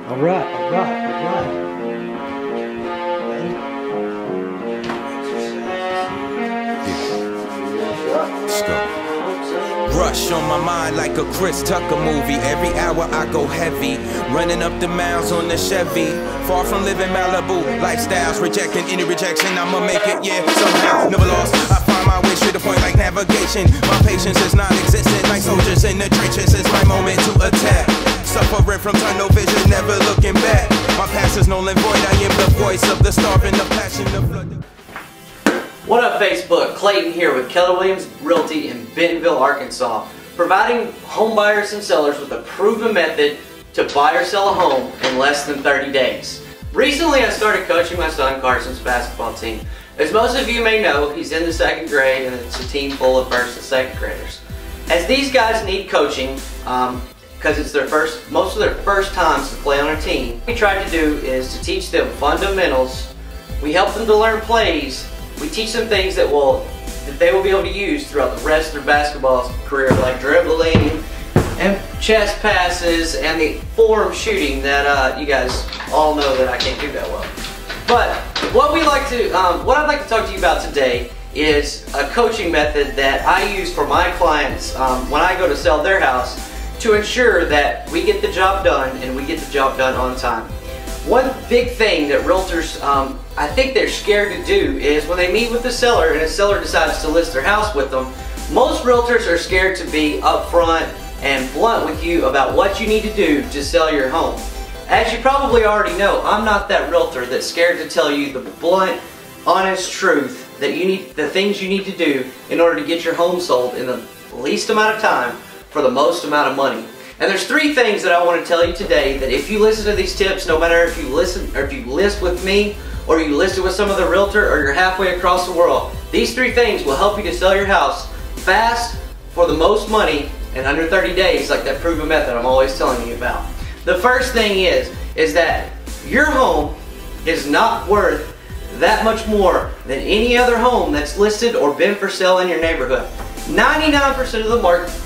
All right, all right, all right. Let's go. Rush on my mind like a Chris Tucker movie. Every hour I go heavy, running up the miles on the Chevy. Far from living Malibu lifestyles, rejecting any rejection. I'ma make it, yeah, somehow. Never lost, I find my way straight to point like navigation. My patience is non-existent, like soldiers in the trenches. It's my moment to attack. Suffering from tunnel vision, never looking back. My past is null and void. I am the voice of the starving, the passion, the blood. What up, Facebook? Clayton here with Keller Williams Realty in Bentonville, Arkansas, providing home buyers and sellers with a proven method to buy or sell a home in less than 30 days. Recently, I started coaching my son Carson's basketball team. As most of you may know, he's in the 2nd grade and it's a team full of 1st and 2nd graders. As these guys need coaching, because it's most of their first times to play on a team, what we try to do is to teach them fundamentals. We help them to learn plays. We teach them things that they will be able to use throughout the rest of their basketball career, like dribbling and chest passes and the form shooting that you guys all know that I can't do that well. But what I'd like to talk to you about today is a coaching method that I use for my clients when I go to sell their house to ensure that we get the job done and we get the job done on time. One big thing that realtors, I think they're scared to do is when they meet with the seller and a seller decides to list their house with them, most realtors are scared to be upfront and blunt with you about what you need to do to sell your home. As you probably already know, I'm not that realtor that's scared to tell you the blunt, honest truth that the things you need to do in order to get your home sold in the least amount of time for the most amount of money. And there's 3 things that I want to tell you today that if you listen to these tips, no matter if you list with me or you list it with some other realtor or you're halfway across the world, these 3 things will help you to sell your house fast for the most money in under 30 days, like that proven method I'm always telling you about. The first thing is that your home is not worth that much more than any other home that's listed or been for sale in your neighborhood. 99% of the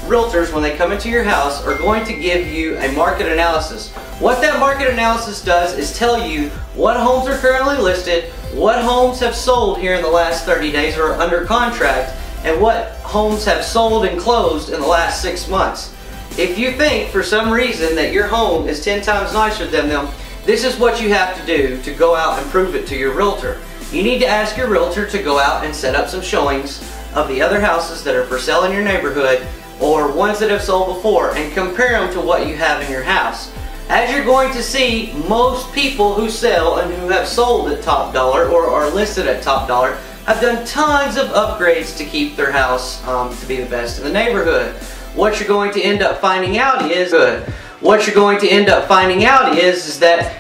realtors, when they come into your house, are going to give you a market analysis. What that market analysis does is tell you what homes are currently listed, what homes have sold here in the last 30 days or are under contract, and what homes have sold and closed in the last 6 months. If you think for some reason that your home is 10 times nicer than them, this is what you have to do to go out and prove it to your realtor. You need to ask your realtor to go out and set up some showings of the other houses that are for sale in your neighborhood or ones that have sold before and compare them to what you have in your house. As you're going to see, most people who sell and who have sold at top dollar or are listed at top dollar have done tons of upgrades to keep their house to be the best in the neighborhood. What you're going to end up finding out is that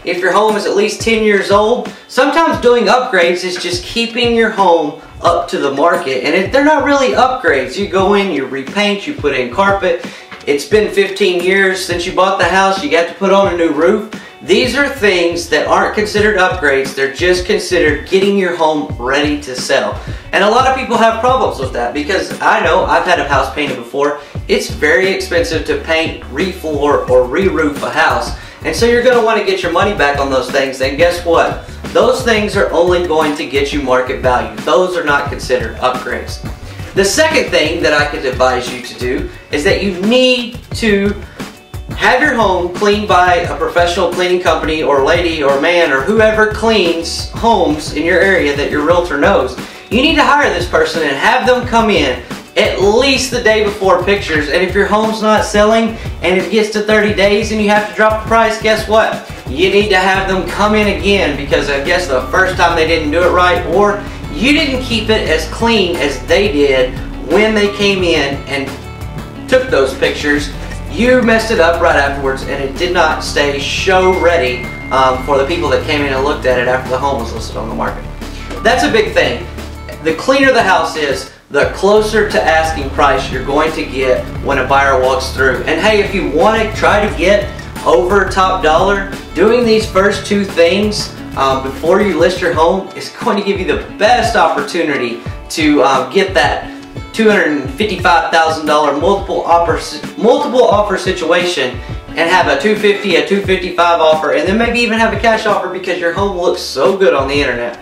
if your home is at least 10 years old, sometimes doing upgrades is just keeping your home up to the market. And if they're not really upgrades, you go in, you repaint, you put in carpet. It's been 15 years since you bought the house, you got to put on a new roof. These are things that aren't considered upgrades, they're just considered getting your home ready to sell. And a lot of people have problems with that because I know I've had a house painted before. It's very expensive to paint, re-floor, or re-roof a house. And so you're going to want to get your money back on those things, and guess what? Those things are only going to get you market value. Those are not considered upgrades. The second thing that I could advise you to do is that you need to have your home cleaned by a professional cleaning company or lady or man or whoever cleans homes in your area that your realtor knows. You need to hire this person and have them come in at least the day before pictures. And if your home's not selling and it gets to 30 days and you have to drop the price, guess what? You need to have them come in again because I guess the first time they didn't do it right, or you didn't keep it as clean as they did when they came in and took those pictures. You messed it up right afterwards and it did not stay show ready for the people that came in and looked at it after the home was listed on the market. That's a big thing. The cleaner the house is, the closer to asking price you're going to get when a buyer walks through. And hey, if you want to try to get over top dollar, doing these first 2 things before you list your home is going to give you the best opportunity to get that $255,000 multiple offer situation and have a $250, a $255 offer, and then maybe even have a cash offer because your home looks so good on the internet.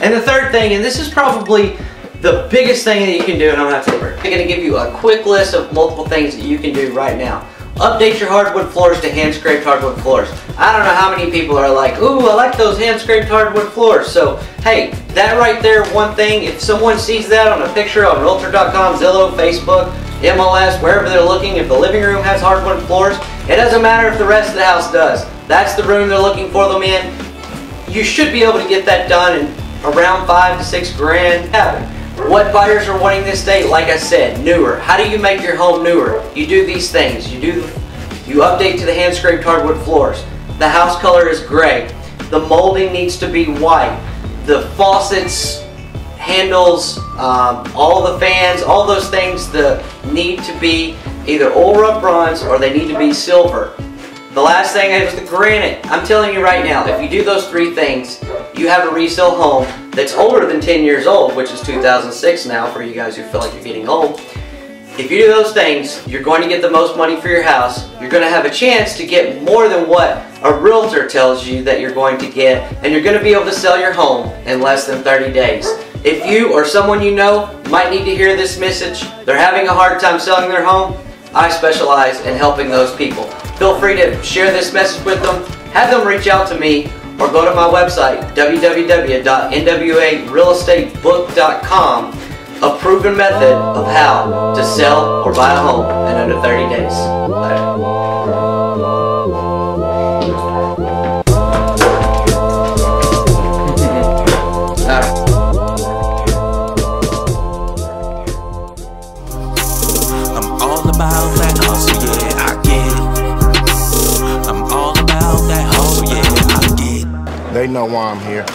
And the third thing, and this is probably the biggest thing that you can do, and I'm going to give you a quick list of multiple things that you can do right now. Update your hardwood floors to hand-scraped hardwood floors. I don't know how many people are like, ooh, I like those hand-scraped hardwood floors. So, hey, that right there, one thing, if someone sees that on a picture on Realtor.com, Zillow, Facebook, MLS, wherever they're looking, if the living room has hardwood floors, it doesn't matter if the rest of the house does. That's the room they're looking for them in. You should be able to get that done in around $5 to $6 grand. What buyers are wanting this day? Like I said, newer. How do you make your home newer? You do these things. You update to the hand-scraped hardwood floors. The house color is gray. The molding needs to be white. The faucets, handles, all the fans, all those things that need to be either oil rub bronze or they need to be silver. The last thing is the granite. I'm telling you right now, if you do those three things, you have a resale home that's older than 10 years old, which is 2006 now for you guys who feel like you're getting old. If you do those things, you're going to get the most money for your house. You're going to have a chance to get more than what a realtor tells you that you're going to get, and you're going to be able to sell your home in less than 30 days. If you or someone you know might need to hear this message, they're having a hard time selling their home, I specialize in helping those people. Feel free to share this message with them, have them reach out to me, or go to my website, www.nwarealestatebook.com, a proven method of how to sell or buy a home in under 30 days. I'm all about that hustle, yeah, I get it. I'm all about that hustle, yeah, I get it. They know why I'm here.